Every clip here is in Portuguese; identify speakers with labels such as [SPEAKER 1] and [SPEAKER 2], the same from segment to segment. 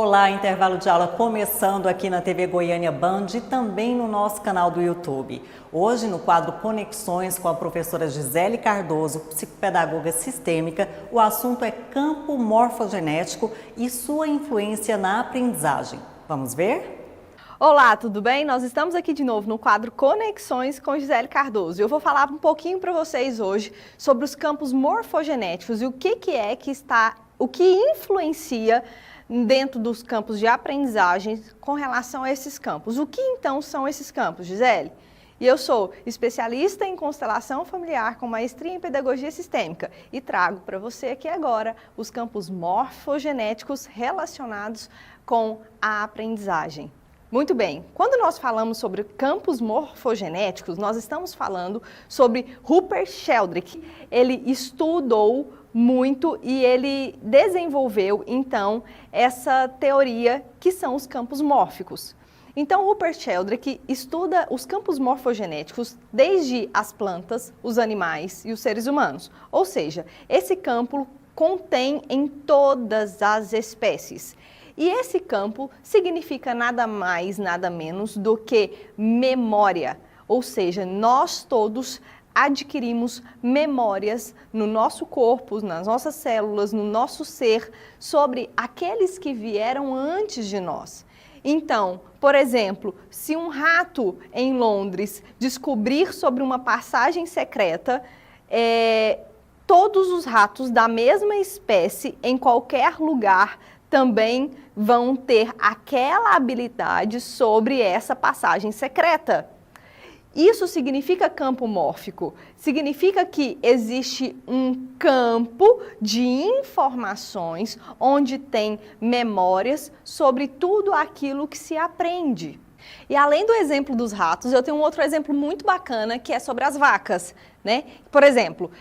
[SPEAKER 1] Olá, intervalo de aula começando aqui na TV Goiânia Band e também no nosso canal do YouTube. Hoje, no quadro Conexões com a professora Gisele Cardoso, psicopedagoga sistêmica, o assunto é campo morfogenético e sua influência na aprendizagem. Vamos ver?
[SPEAKER 2] Olá, tudo bem? Nós estamos aqui de novo no quadro Conexões com Gisele Cardoso. Eu vou falar um pouquinho para vocês hoje sobre os campos morfogenéticos e o que influencia dentro dos campos de aprendizagem com relação a esses campos. O que então são esses campos, Gisele? E eu sou especialista em constelação familiar com maestria em pedagogia sistêmica e trago para você aqui agora os campos morfogenéticos relacionados com a aprendizagem. Muito bem, quando nós falamos sobre campos morfogenéticos, nós estamos falando sobre Rupert Sheldrake. Ele estudou muito e ele desenvolveu, então, essa teoria que são os campos mórficos. Então, Rupert Sheldrake estuda os campos morfogenéticos desde as plantas, os animais e os seres humanos. Ou seja, esse campo contém em todas as espécies. E esse campo significa nada mais, nada menos do que memória. Ou seja, nós todos adquirimos memórias no nosso corpo, nas nossas células, no nosso ser, sobre aqueles que vieram antes de nós. Então, por exemplo, se um rato em Londres descobrir sobre uma passagem secreta, todos os ratos da mesma espécie em qualquer lugar também vão ter aquela habilidade sobre essa passagem secreta. Isso significa campo mórfico, significa que existe um campo de informações onde tem memórias sobre tudo aquilo que se aprende. E além do exemplo dos ratos, eu tenho um outro exemplo muito bacana que é sobre as vacas, né? Por exemplo,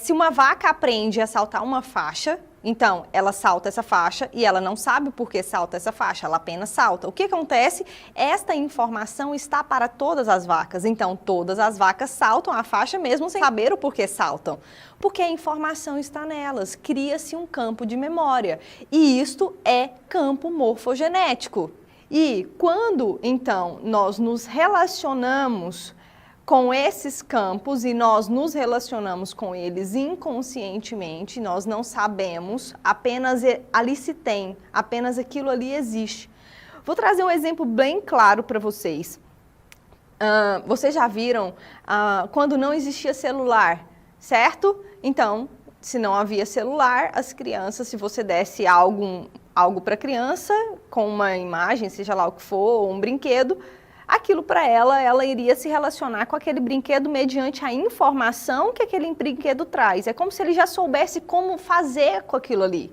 [SPEAKER 2] se uma vaca aprende a saltar uma faixa, então, ela salta essa faixa e ela não sabe por que salta essa faixa, ela apenas salta. O que acontece? Esta informação está para todas as vacas. Então, todas as vacas saltam a faixa mesmo sem saber o porquê saltam. Porque a informação está nelas, cria-se um campo de memória. E isto é campo morfogenético. E quando, então, nós nos relacionamos com esses campos e nós nos relacionamos com eles inconscientemente, nós não sabemos, apenas ali se tem, apenas aquilo ali existe. Vou trazer um exemplo bem claro para vocês. Vocês já viram quando não existia celular, certo? Então, se não havia celular, as crianças, se você desse algo para a criança, com uma imagem, seja lá o que for, ou um brinquedo, aquilo para ela iria se relacionar com aquele brinquedo mediante a informação que aquele brinquedo traz. É como se ele já soubesse como fazer com aquilo ali.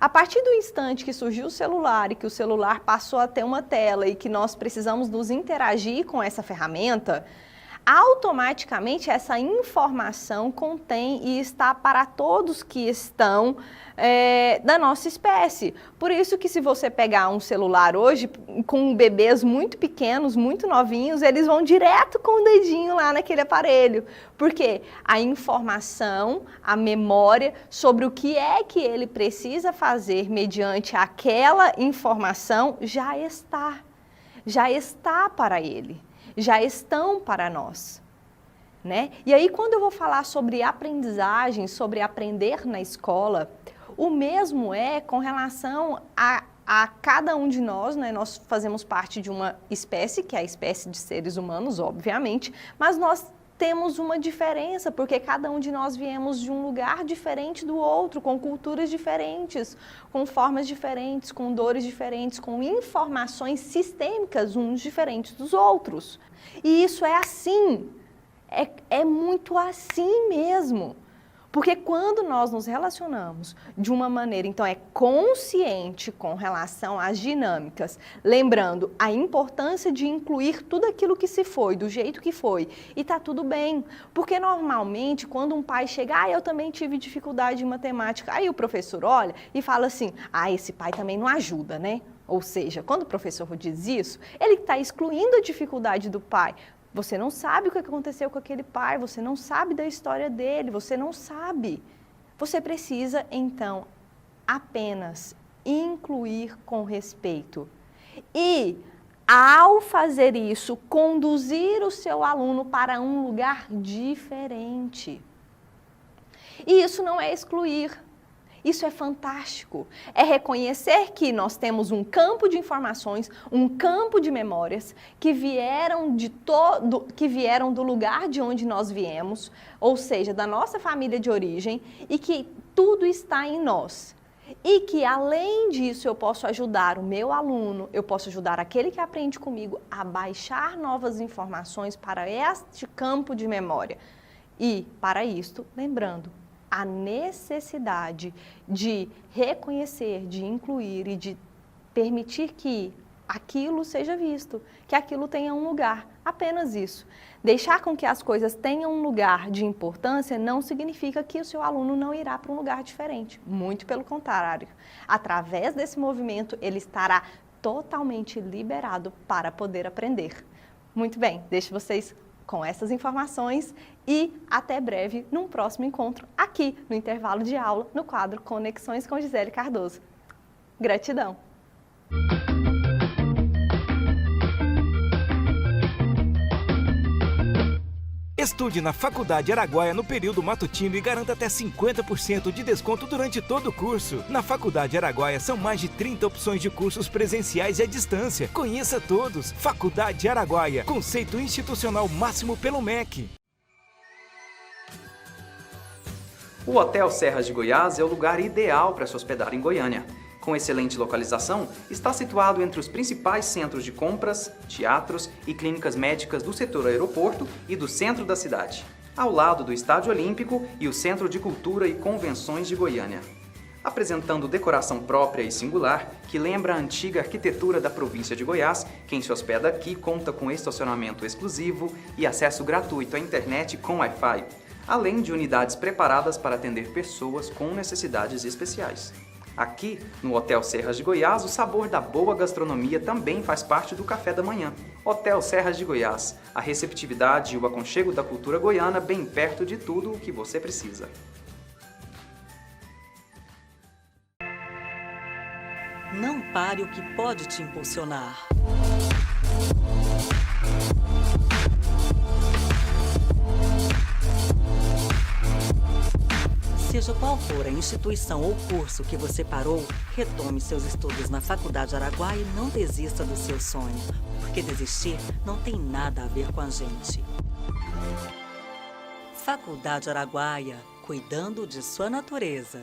[SPEAKER 2] A partir do instante que surgiu o celular e que o celular passou a ter uma tela e que nós precisamos nos interagir com essa ferramenta, automaticamente essa informação contém e está para todos que estão da nossa espécie. Por isso que se você pegar um celular hoje, com bebês muito pequenos, muito novinhos, eles vão direto com o dedinho lá naquele aparelho. Porque a informação, a memória sobre o que é que ele precisa fazer mediante aquela informação já está para ele. Já estão para nós, né? E aí, quando eu vou falar sobre aprendizagem, sobre aprender na escola, o mesmo é com relação a cada um de nós, né? Nós fazemos parte de uma espécie, que é a espécie de seres humanos, obviamente, mas nós temos uma diferença, porque cada um de nós viemos de um lugar diferente do outro, com culturas diferentes, com formas diferentes, com dores diferentes, com informações sistêmicas uns diferentes dos outros. E isso é assim, é muito assim mesmo. Porque quando nós nos relacionamos de uma maneira, então, consciente com relação às dinâmicas, lembrando a importância de incluir tudo aquilo que se foi, do jeito que foi, e tá tudo bem. Porque normalmente, quando um pai chega, eu também tive dificuldade em matemática, aí o professor olha e fala assim, esse pai também não ajuda, né? Ou seja, quando o professor diz isso, ele está excluindo a dificuldade do pai. Você não sabe o que aconteceu com aquele pai, você não sabe da história dele, você não sabe. Você precisa, então, apenas incluir com respeito. E, ao fazer isso, conduzir o seu aluno para um lugar diferente. E isso não é excluir. Isso é fantástico. É reconhecer que nós temos um campo de informações, um campo de memórias que vieram do lugar de onde nós viemos, ou seja, da nossa família de origem, e que tudo está em nós. E que, além disso, eu posso ajudar o meu aluno, eu posso ajudar aquele que aprende comigo a baixar novas informações para este campo de memória. E, para isto, lembrando, a necessidade de reconhecer, de incluir e de permitir que aquilo seja visto, que aquilo tenha um lugar, apenas isso. Deixar com que as coisas tenham um lugar de importância não significa que o seu aluno não irá para um lugar diferente, muito pelo contrário. Através desse movimento, ele estará totalmente liberado para poder aprender. Muito bem, deixo vocês com essas informações e até breve num próximo encontro aqui no intervalo de aula no quadro Conexões com Gisele Cardoso. Gratidão!
[SPEAKER 3] Estude na Faculdade Araguaia no período matutino e garanta até 50% de desconto durante todo o curso. Na Faculdade Araguaia são mais de 30 opções de cursos presenciais e à distância. Conheça todos. Faculdade Araguaia, conceito institucional máximo pelo MEC.
[SPEAKER 4] O Hotel Serras de Goiás é o lugar ideal para se hospedar em Goiânia. Com excelente localização, está situado entre os principais centros de compras, teatros e clínicas médicas do setor aeroporto e do centro da cidade, ao lado do Estádio Olímpico e o Centro de Cultura e Convenções de Goiânia. Apresentando decoração própria e singular, que lembra a antiga arquitetura da província de Goiás, quem se hospeda aqui conta com estacionamento exclusivo e acesso gratuito à internet com Wi-Fi, além de unidades preparadas para atender pessoas com necessidades especiais. Aqui, no Hotel Serras de Goiás, o sabor da boa gastronomia também faz parte do café da manhã. Hotel Serras de Goiás, a receptividade e o aconchego da cultura goiana bem perto de tudo o que você precisa.
[SPEAKER 1] Não pare o que pode te impulsionar. Seja qual for a instituição ou curso que você parou, retome seus estudos na Faculdade Araguaia e não desista do seu sonho, porque desistir não tem nada a ver com a gente. Faculdade Araguaia, cuidando de sua natureza.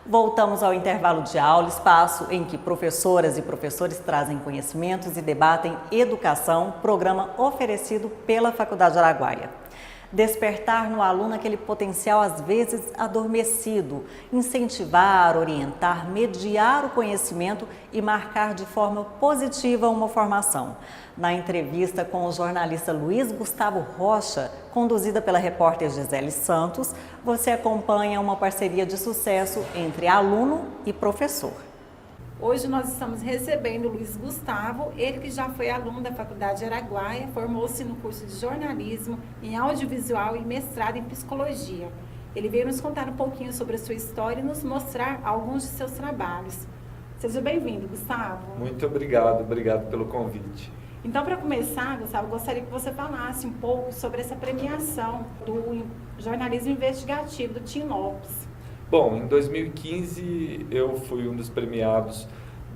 [SPEAKER 1] Voltamos ao intervalo de aula, espaço em que professoras e professores trazem conhecimentos e debatem educação, programa oferecido pela Faculdade Araguaia. Despertar no aluno aquele potencial às vezes adormecido, incentivar, orientar, mediar o conhecimento e marcar de forma positiva uma formação. Na entrevista com o jornalista Luiz Gustavo Rocha, conduzida pela repórter Gisele Santos, você acompanha uma parceria de sucesso entre aluno e professor.
[SPEAKER 5] Hoje nós estamos recebendo o Luiz Gustavo, ele que já foi aluno da Faculdade Araguaia, formou-se no curso de jornalismo, em audiovisual e mestrado em psicologia. Ele veio nos contar um pouquinho sobre a sua história e nos mostrar alguns de seus trabalhos. Seja bem-vindo, Gustavo.
[SPEAKER 6] Muito obrigado pelo convite.
[SPEAKER 5] Então, para começar, Gustavo, gostaria que você falasse um pouco sobre essa premiação do jornalismo investigativo do Tim Lopes.
[SPEAKER 6] Bom, em 2015 eu fui um dos premiados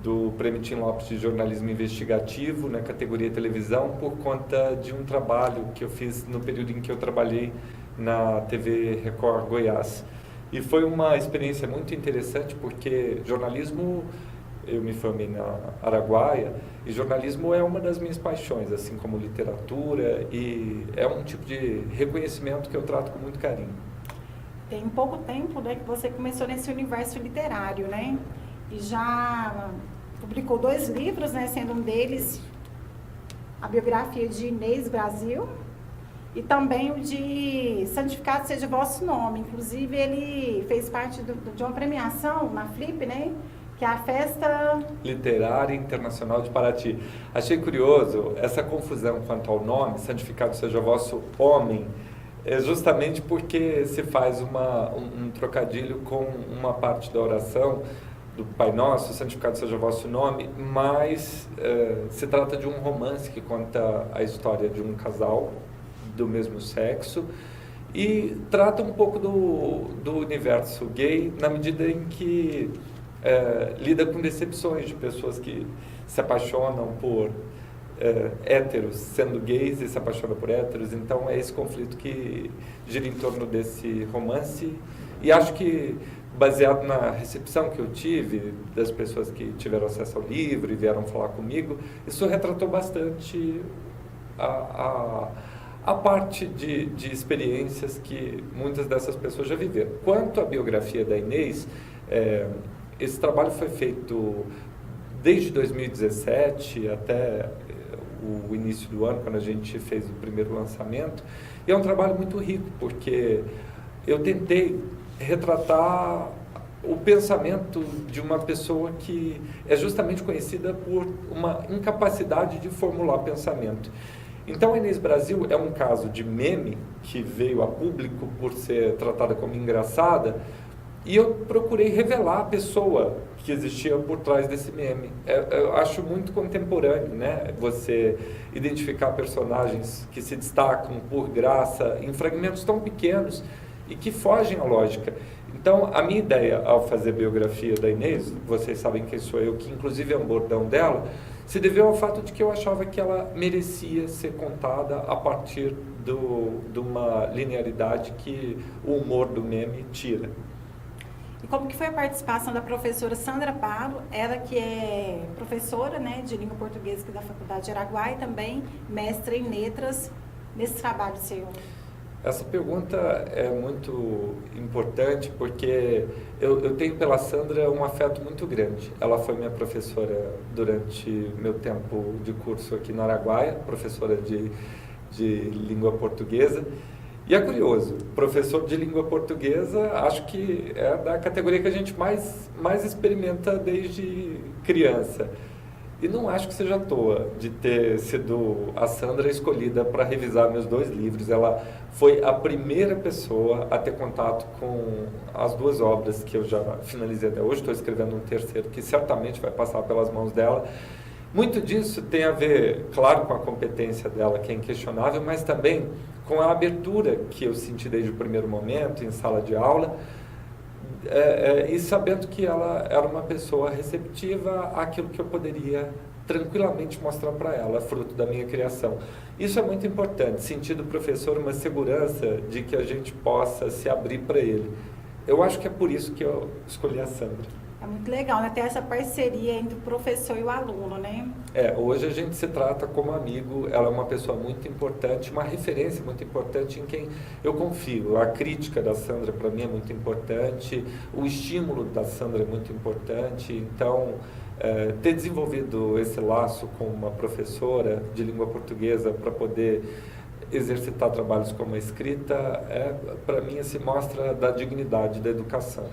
[SPEAKER 6] do Prêmio Tim Lopes de Jornalismo Investigativo na categoria televisão por conta de um trabalho que eu fiz no período em que eu trabalhei na TV Record Goiás. E foi uma experiência muito interessante porque jornalismo, eu me formei na Araguaia e jornalismo é uma das minhas paixões, assim como literatura, e é um tipo de reconhecimento que eu trato com muito carinho.
[SPEAKER 5] Tem pouco tempo, né, que você começou nesse universo literário, né? E já publicou 2 livros, né? Sendo um deles a biografia de Inês Brasil e também o de Santificado Seja Vosso Nome. Inclusive, ele fez parte de uma premiação na Flip, né? que é a Festa
[SPEAKER 6] Literária Internacional de Paraty. Achei curioso essa confusão quanto ao nome, santificado seja o vosso homem, é justamente porque se faz um trocadilho com uma parte da oração do Pai Nosso, santificado seja o vosso nome, mas se trata de um romance que conta a história de um casal do mesmo sexo e trata um pouco do universo gay na medida em que lida com decepções de pessoas que se apaixonam por héteros sendo gays e se apaixonam por héteros. Então é esse conflito que gira em torno desse romance e acho que baseado na recepção que eu tive das pessoas que tiveram acesso ao livro e vieram falar comigo, isso retratou bastante a parte de experiências que muitas dessas pessoas já viveram. Quanto à biografia da Inês, esse trabalho foi feito desde 2017 até o início do ano, quando a gente fez o primeiro lançamento, e é um trabalho muito rico, porque eu tentei retratar o pensamento de uma pessoa que é justamente conhecida por uma incapacidade de formular pensamento. Então, a Inês Brasil é um caso de meme que veio a público por ser tratada como engraçada, e eu procurei revelar a pessoa que existia por trás desse meme. Eu acho muito contemporâneo, né? Você identificar personagens que se destacam por graça em fragmentos tão pequenos e que fogem à lógica. Então, a minha ideia ao fazer a biografia da Inês, vocês sabem quem sou eu, que inclusive é um bordão dela, se deveu ao fato de que eu achava que ela merecia ser contada a partir de uma linearidade que o humor do meme tira.
[SPEAKER 5] E como que foi a participação da professora Sandra Palo, ela que é professora, né, de língua portuguesa aqui da Faculdade de Araguaia e também mestra em letras nesse trabalho seu?
[SPEAKER 6] Essa pergunta é muito importante porque eu tenho pela Sandra um afeto muito grande. Ela foi minha professora durante meu tempo de curso aqui na Araguaia, professora de língua portuguesa. E é curioso, professor de língua portuguesa, acho que é da categoria que a gente mais experimenta desde criança. E não acho que seja à toa de ter sido a Sandra escolhida para revisar meus 2 livros. Ela foi a primeira pessoa a ter contato com as 2 obras que eu já finalizei até hoje. Estou escrevendo um terceiro que certamente vai passar pelas mãos dela. Muito disso tem a ver, claro, com a competência dela, que é inquestionável, mas também com a abertura que eu senti desde o primeiro momento, em sala de aula, e sabendo que ela era uma pessoa receptiva àquilo que eu poderia tranquilamente mostrar para ela, fruto da minha criação. Isso é muito importante, sentir do professor uma segurança de que a gente possa se abrir para ele. Eu acho que é por isso que eu escolhi a Sandra.
[SPEAKER 5] É muito legal, né? Ter essa parceria entre o professor e o aluno, né?
[SPEAKER 6] Hoje a gente se trata como amigo, ela é uma pessoa muito importante, uma referência muito importante em quem eu confio. A crítica da Sandra para mim é muito importante, o estímulo da Sandra é muito importante, então ter desenvolvido esse laço com uma professora de língua portuguesa para poder exercitar trabalhos como a escrita, para mim se mostra da dignidade da educação.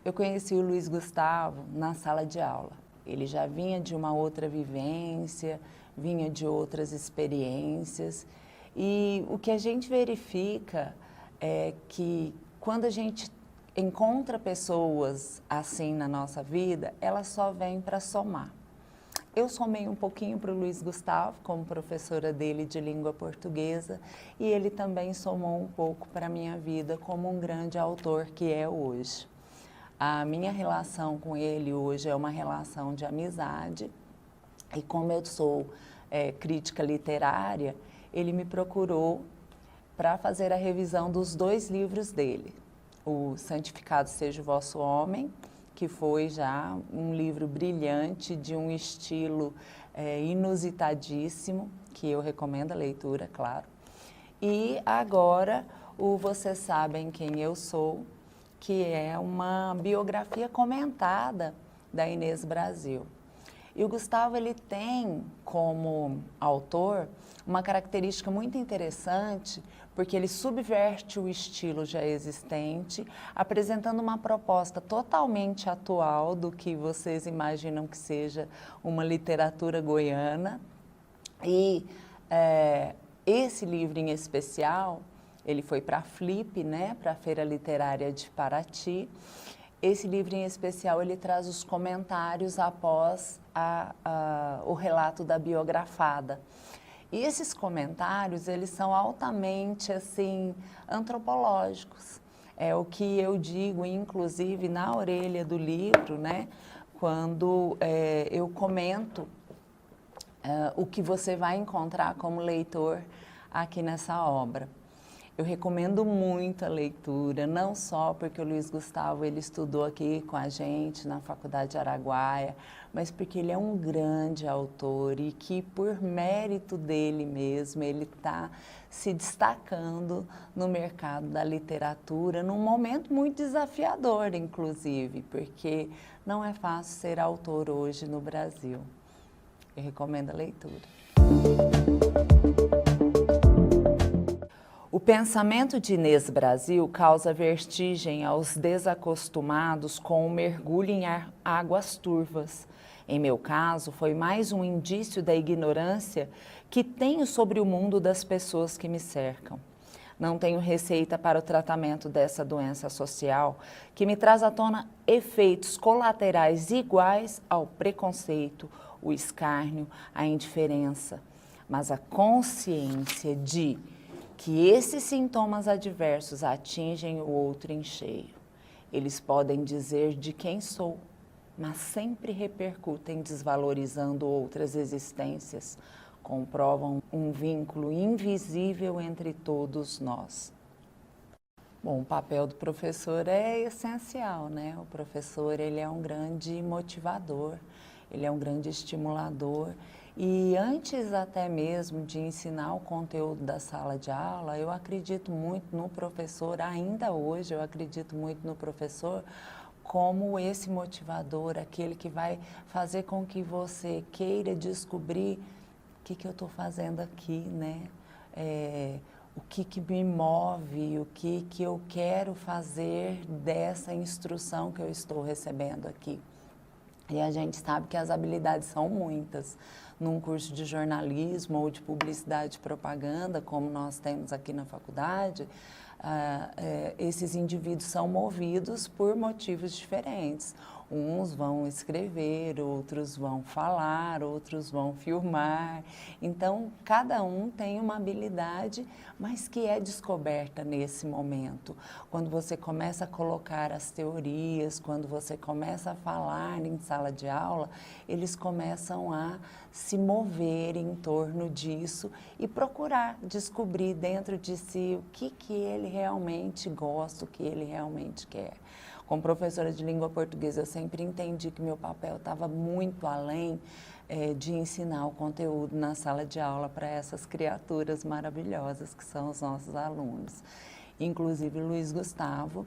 [SPEAKER 7] Eu conheci o Luiz Gustavo na sala de aula. Ele já vinha de uma outra vivência, vinha de outras experiências. E o que a gente verifica é que quando a gente encontra pessoas assim na nossa vida, elas só vêm para somar. Eu somei um pouquinho para o Luiz Gustavo, como professora dele de língua portuguesa, e ele também somou um pouco para a minha vida como um grande autor que é hoje. A minha relação com ele hoje é uma relação de amizade e como eu sou crítica literária, ele me procurou para fazer a revisão dos 2 livros dele. O Santificado Seja o Vosso Homem, que foi já um livro brilhante, de um estilo inusitadíssimo, que eu recomendo a leitura, claro. E agora o Vocês Sabem Quem Eu Sou, que é uma biografia comentada da Inês Brasil. E o Gustavo, ele tem como autor uma característica muito interessante, porque ele subverte o estilo já existente, apresentando uma proposta totalmente atual do que vocês imaginam que seja uma literatura goiana. E esse livro em especial, ele foi para a Flip, né, para a Feira Literária de Paraty. Esse livro em especial, ele traz os comentários após o relato da biografada. E esses comentários, eles são altamente, assim, antropológicos. É o que eu digo, inclusive, na orelha do livro, né, quando eu comento o que você vai encontrar como leitor aqui nessa obra. Eu recomendo muito a leitura, não só porque o Luiz Gustavo ele estudou aqui com a gente na Faculdade de Araguaia, mas porque ele é um grande autor e que, por mérito dele mesmo, ele está se destacando no mercado da literatura, num momento muito desafiador, inclusive, porque não é fácil ser autor hoje no Brasil. Eu recomendo a leitura. O pensamento de Inês Brasil causa vertigem aos desacostumados com o mergulho em águas turvas. Em meu caso, foi mais um indício da ignorância que tenho sobre o mundo das pessoas que me cercam. Não tenho receita para o tratamento dessa doença social que me traz à tona efeitos colaterais iguais ao preconceito, o escárnio, a indiferença, mas a consciência de que esses sintomas adversos atingem o outro em cheio. Eles podem dizer de quem sou, mas sempre repercutem desvalorizando outras existências, comprovam um vínculo invisível entre todos nós. Bom, o papel do professor é essencial, né? O professor, ele é um grande motivador, ele é um grande estimulador. E antes até mesmo de ensinar o conteúdo da sala de aula, eu acredito muito no professor, ainda hoje eu acredito muito no professor como esse motivador, aquele que vai fazer com que você queira descobrir o que eu estou fazendo aqui, né? O que me move, o que eu quero fazer dessa instrução que eu estou recebendo aqui. E a gente sabe que as habilidades são muitas. Num curso de jornalismo ou de publicidade e propaganda, como nós temos aqui na faculdade, esses indivíduos são movidos por motivos diferentes. Uns vão escrever, outros vão falar, outros vão filmar. Então, cada um tem uma habilidade, mas que é descoberta nesse momento. Quando você começa a colocar as teorias, quando você começa a falar em sala de aula, eles começam a se mover em torno disso e procurar descobrir dentro de si o que ele realmente gosta, o que ele realmente quer. Como professora de língua portuguesa, eu sempre entendi que meu papel estava muito além de ensinar o conteúdo na sala de aula para essas criaturas maravilhosas que são os nossos alunos. Inclusive o Luiz Gustavo,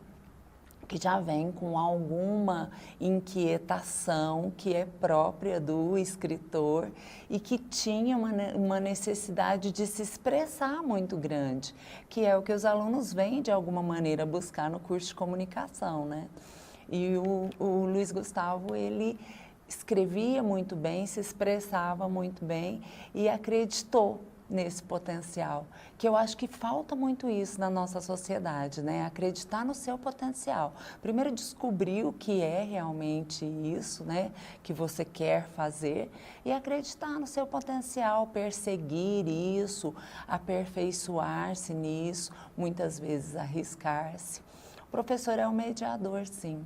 [SPEAKER 7] que já vem com alguma inquietação que é própria do escritor e que tinha uma necessidade de se expressar muito grande, que é o que os alunos vêm, de alguma maneira, buscar no curso de comunicação, né? E o Luiz Gustavo, ele escrevia muito bem, se expressava muito bem e acreditou nesse potencial, que eu acho que falta muito isso na nossa sociedade, né? Acreditar no seu potencial. Primeiro descobrir o que é realmente isso, né? Que você quer fazer e acreditar no seu potencial, perseguir isso, aperfeiçoar-se nisso, muitas vezes arriscar-se. O professor é um mediador, sim.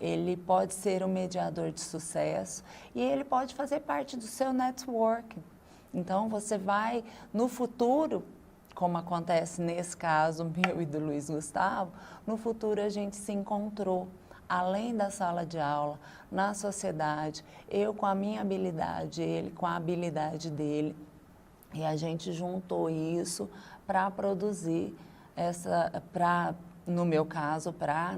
[SPEAKER 7] Ele pode ser um mediador de sucesso e ele pode fazer parte do seu network. Então, você vai, no futuro, como acontece nesse caso meu e do Luiz Gustavo, no futuro a gente se encontrou, além da sala de aula, na sociedade, eu com a minha habilidade, ele com a habilidade dele, e a gente juntou isso para produzir no meu caso, para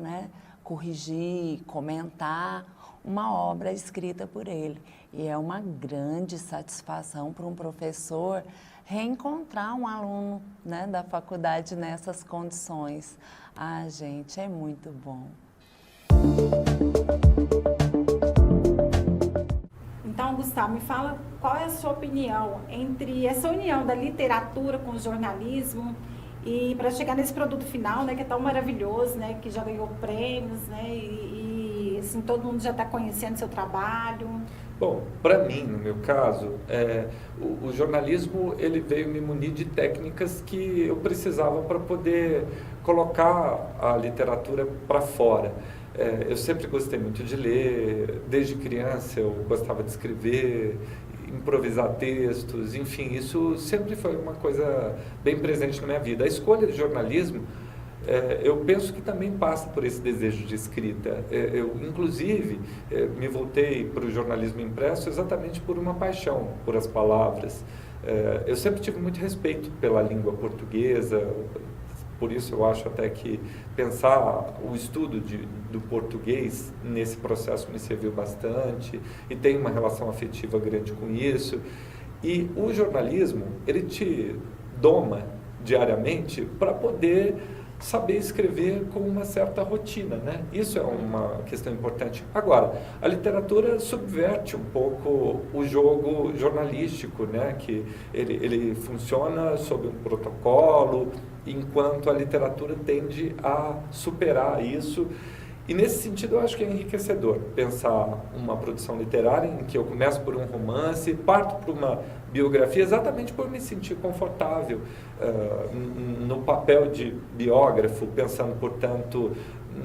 [SPEAKER 7] corrigir, comentar uma obra escrita por ele. E é uma grande satisfação para um professor reencontrar um aluno, né, da faculdade nessas condições. Ah, gente, é muito bom.
[SPEAKER 5] Então, Gustavo, me fala qual é a sua opinião entre essa união da literatura com o jornalismo e para chegar nesse produto final, né, que é tão maravilhoso, né, que já ganhou prêmios, né, e assim, todo mundo já está conhecendo seu trabalho.
[SPEAKER 6] Bom, para mim, no meu caso, o jornalismo ele veio me munir de técnicas que eu precisava para poder colocar a literatura para fora. Eu sempre gostei muito de ler, desde criança eu gostava de escrever, improvisar textos, enfim, isso sempre foi uma coisa bem presente na minha vida. A escolha de jornalismo, eu penso que também passa por esse desejo de escrita. Eu, inclusive, me voltei para o jornalismo impresso exatamente por uma paixão por as palavras. Eu sempre tive muito respeito pela língua portuguesa, por isso eu acho até que pensar o estudo do português nesse processo me serviu bastante e tem uma relação afetiva grande com isso. E o jornalismo, ele te doma diariamente para poder saber escrever com uma certa rotina, né? Isso é uma questão importante. Agora, a literatura subverte um pouco o jogo jornalístico, né? Que ele funciona sob um protocolo, enquanto a literatura tende a superar isso. E nesse sentido eu acho que é enriquecedor pensar uma produção literária em que eu começo por um romance, parto para uma biografia exatamente por me sentir confortável no papel de biógrafo, pensando, portanto,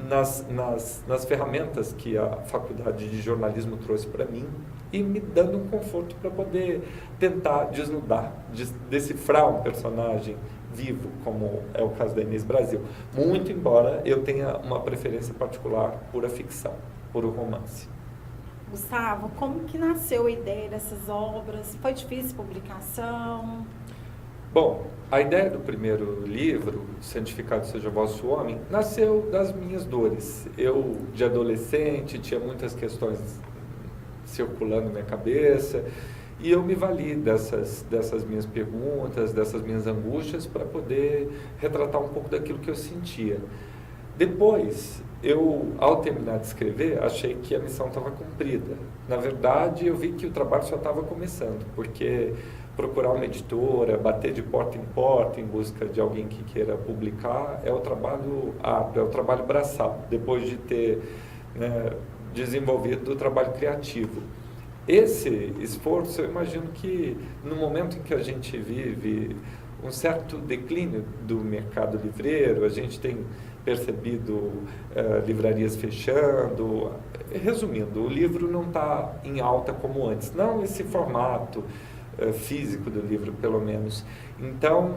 [SPEAKER 6] nas ferramentas que a faculdade de jornalismo trouxe para mim e me dando um conforto para poder tentar desnudar, decifrar um personagem vivo, como é o caso da Inês Brasil. Muito embora eu tenha uma preferência particular por a ficção, por o romance.
[SPEAKER 5] Gustavo, como que nasceu a ideia dessas obras? Foi difícil a publicação?
[SPEAKER 6] Bom, a ideia do primeiro livro, Santificado Seja Vosso Homem, nasceu das minhas dores. Eu, de adolescente, tinha muitas questões circulando na minha cabeça e eu me vali dessas minhas perguntas, dessas minhas angústias para poder retratar um pouco daquilo que eu sentia. Depois, ao terminar de escrever, achei que a missão estava cumprida. Na verdade, eu vi que o trabalho só estava começando, porque procurar uma editora, bater de porta em busca de alguém que queira publicar, é o trabalho árduo, é o trabalho braçal, depois de ter desenvolvido o trabalho criativo. Esse esforço, eu imagino que no momento em que a gente vive um certo declínio do mercado livreiro, a gente tem percebido livrarias fechando. Resumindo, o livro não está em alta como antes, não esse formato físico do livro, pelo menos. Então,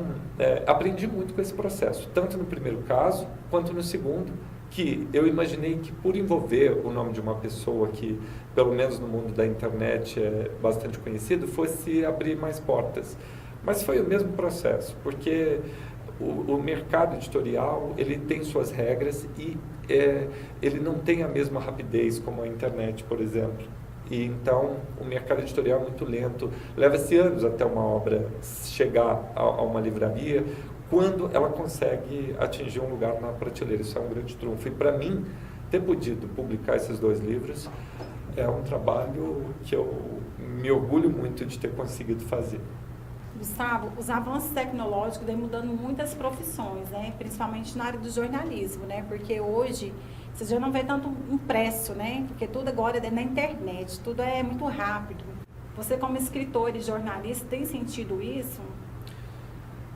[SPEAKER 6] aprendi muito com esse processo, tanto no primeiro caso, quanto no segundo, que eu imaginei que por envolver o nome de uma pessoa que, pelo menos no mundo da internet, é bastante conhecido, fosse abrir mais portas. Mas foi o mesmo processo, porque o mercado editorial, ele tem suas regras e ele não tem a mesma rapidez como a internet, por exemplo. E então o mercado editorial é muito lento, leva-se anos até uma obra chegar a uma livraria, quando ela consegue atingir um lugar na prateleira. Isso é um grande trunfo. E para mim, ter podido publicar esses 2 livros é um trabalho que eu me orgulho muito de ter conseguido fazer.
[SPEAKER 5] Gustavo, os avanços tecnológicos vêm mudando muitas profissões, né? Principalmente na área do jornalismo, né? Porque hoje você já não vê tanto impresso, né? Porque tudo agora é na internet, tudo é muito rápido. Você, como escritor e jornalista, tem sentido isso?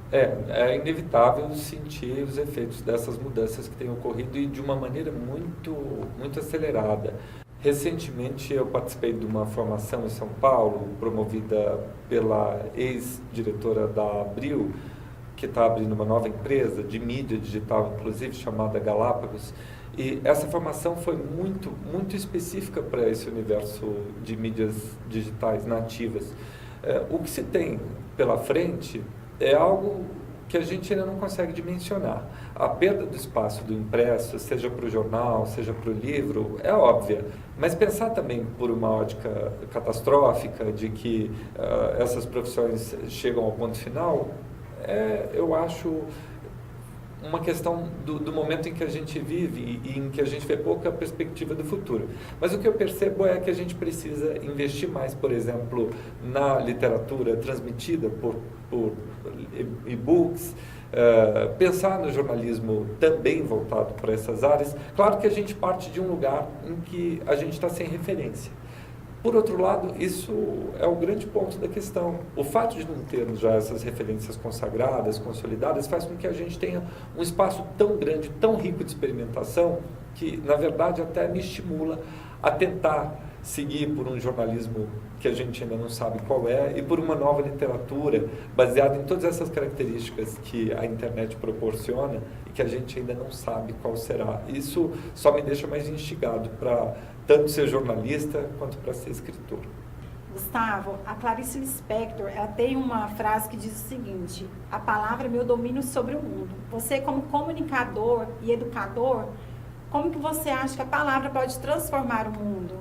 [SPEAKER 6] É inevitável sentir os efeitos dessas mudanças que têm ocorrido e de uma maneira muito, muito acelerada. Recentemente eu participei de uma formação em São Paulo, promovida pela ex-diretora da Abril, que está abrindo uma nova empresa de mídia digital, inclusive, chamada Galápagos. E essa formação foi muito, muito específica para esse universo de mídias digitais nativas. O que se tem pela frente é algo que a gente ainda não consegue dimensionar. A perda do espaço do impresso, seja para o jornal, seja para o livro, é óbvia, mas pensar também por uma ótica catastrófica de que essas profissões chegam ao ponto final, eu acho uma questão do momento em que a gente vive e em que a gente vê pouca perspectiva do futuro. Mas o que eu percebo é que a gente precisa investir mais, por exemplo, na literatura transmitida por e-books, pensar no jornalismo também voltado para essas áreas. Claro que a gente parte de um lugar em que a gente está sem referência. Por outro lado, isso é o grande ponto da questão. O fato de não termos já essas referências consagradas, consolidadas, faz com que a gente tenha um espaço tão grande, tão rico de experimentação, que, na verdade, até me estimula a tentar seguir por um jornalismo que a gente ainda não sabe qual é e por uma nova literatura baseada em todas essas características que a internet proporciona e que a gente ainda não sabe qual será. Isso só me deixa mais instigado para tanto ser jornalista quanto para ser escritor.
[SPEAKER 5] Gustavo, a Clarice Lispector, ela tem uma frase que diz o seguinte: a palavra é meu domínio sobre o mundo. Você, como comunicador e educador, como que você acha que a palavra pode transformar o mundo?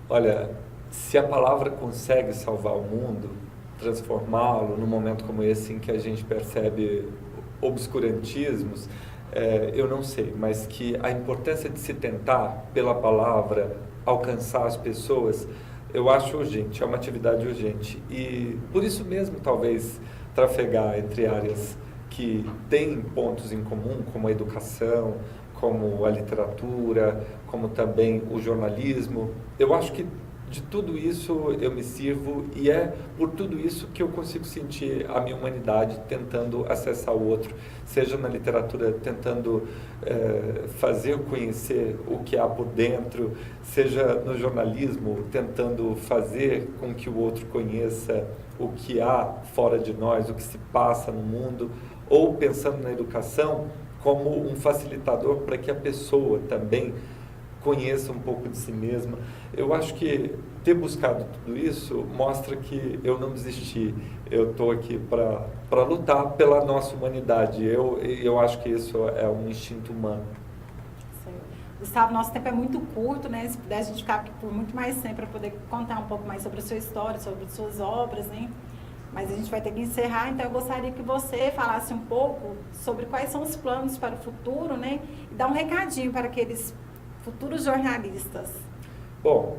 [SPEAKER 6] Olha, se a palavra consegue salvar o mundo, transformá-lo num momento como esse em que a gente percebe obscurantismos, eu não sei, mas que a importância de se tentar, pela palavra, alcançar as pessoas, eu acho urgente, é uma atividade urgente. E por isso mesmo, talvez, trafegar entre áreas que têm pontos em comum, como a educação, como a literatura, como também o jornalismo. Eu acho que de tudo isso eu me sirvo e é por tudo isso que eu consigo sentir a minha humanidade tentando acessar o outro, seja na literatura tentando fazer conhecer o que há por dentro, seja no jornalismo tentando fazer com que o outro conheça o que há fora de nós, o que se passa no mundo, ou pensando na educação como um facilitador para que a pessoa também conheça um pouco de si mesma. Eu acho que ter buscado tudo isso mostra que eu não desisti. Eu estou aqui para lutar pela nossa humanidade. Eu acho que isso é um instinto humano.
[SPEAKER 5] Gustavo, nosso tempo é muito curto, né? Se puder, a gente ficar aqui por muito mais tempo para poder contar um pouco mais sobre a sua história, sobre as suas obras, né? Mas a gente vai ter que encerrar, então eu gostaria que você falasse um pouco sobre quais são os planos para o futuro, né? E dar um recadinho para aqueles futuros jornalistas.
[SPEAKER 6] Bom,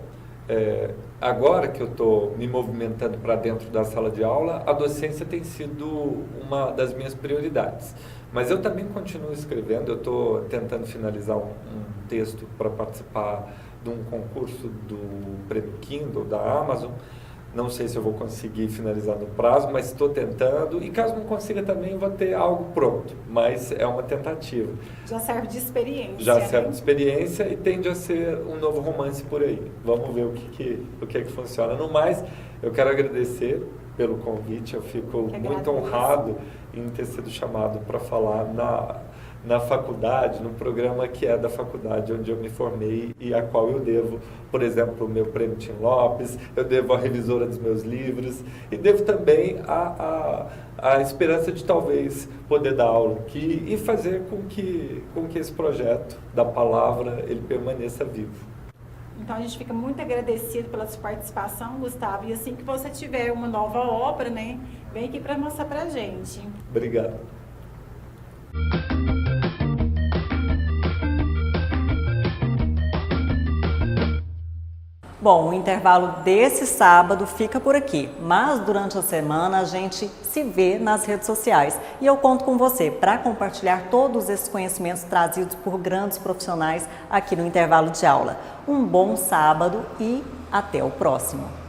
[SPEAKER 6] agora que eu estou me movimentando para dentro da sala de aula, a docência tem sido uma das minhas prioridades. Mas eu também continuo escrevendo, eu estou tentando finalizar um texto para participar de um concurso do Prêmio Kindle da Amazon. Não sei se eu vou conseguir finalizar no prazo, mas estou tentando. E caso não consiga também, vou ter algo pronto. Mas é uma tentativa.
[SPEAKER 5] Já serve de experiência.
[SPEAKER 6] Já serve de experiência e tende a ser um novo romance por aí. Vamos ver o que funciona. No mais, eu quero agradecer pelo convite. Eu fico muito honrado em ter sido chamado para falar na faculdade, no programa que é da faculdade onde eu me formei e a qual eu devo, por exemplo, o meu prêmio Tim Lopes, eu devo a revisora dos meus livros e devo também a esperança de talvez poder dar aula aqui e fazer com que esse projeto da palavra ele permaneça vivo.
[SPEAKER 5] Então a gente fica muito agradecido pela sua participação, Gustavo, e assim que você tiver uma nova obra, né, vem aqui para mostrar pra gente.
[SPEAKER 6] Obrigado.
[SPEAKER 1] Bom, o intervalo desse sábado fica por aqui, mas durante a semana a gente se vê nas redes sociais e eu conto com você para compartilhar todos esses conhecimentos trazidos por grandes profissionais aqui no intervalo de aula. Um bom sábado e até o próximo.